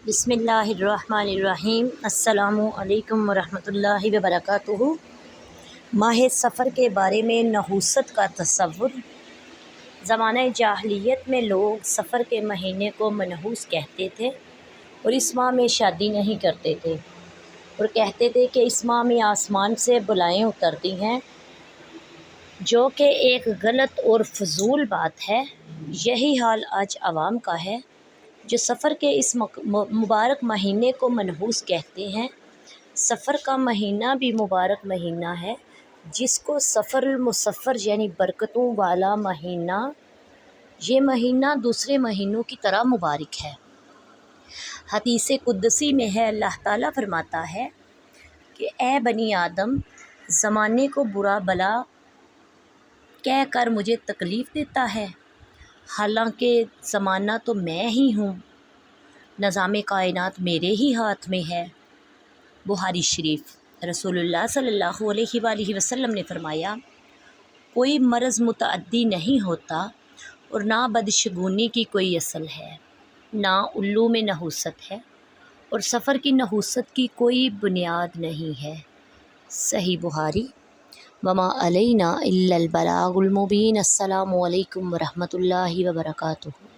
बिस्मिल्लाहिर्रहमानिर्रहीम। अस्सलामु अलैकुम वरहमतुल्लाहि वबरकातुहू। माह सफ़र के बारे में नहूसत का तसव्वुर। ज़माने जाहलियत में लोग सफ़र के महीने को मनहूस कहते थे और इस माह में शादी नहीं करते थे और कहते थे कि इस माह में आसमान से बलाएँ उतरती हैं, जो कि एक गलत और फजूल बात है। यही हाल आज आवाम का है, जो सफ़र के इस मुबारक महीने को मनहूस कहते हैं। सफ़र का महीना भी मुबारक महीना है, जिसको सफ़रुल मुसफ़र यानी बरकतों वाला महीना, ये महीना दूसरे महीनों की तरह मुबारक है। हदीस कुदसी में है, अल्लाह ताला फरमाता है कि ए बनी आदम, ज़माने को बुरा भला कह कर मुझे तकलीफ़ देता है, हालांकि ज़माना तो मैं ही हूँ, निज़ाम कायनात मेरे ही हाथ में है। बुखारी शरीफ। रसूलुल्लाह सल्लल्लाहु अलैहि वसल्लम ने फरमाया, कोई मर्ज़ मुतअद्दी नहीं होता और ना बदशगुनी की कोई असल है, ना उल्लू में नहूसत है और सफ़र की नहूसत की कोई बुनियाद नहीं है। सही बुखारी। वमा अलैना इल्लल बलागुल मुबीन। अस्सलामु अलैकुम वरहमतुल्लाहि वबरकातुहू।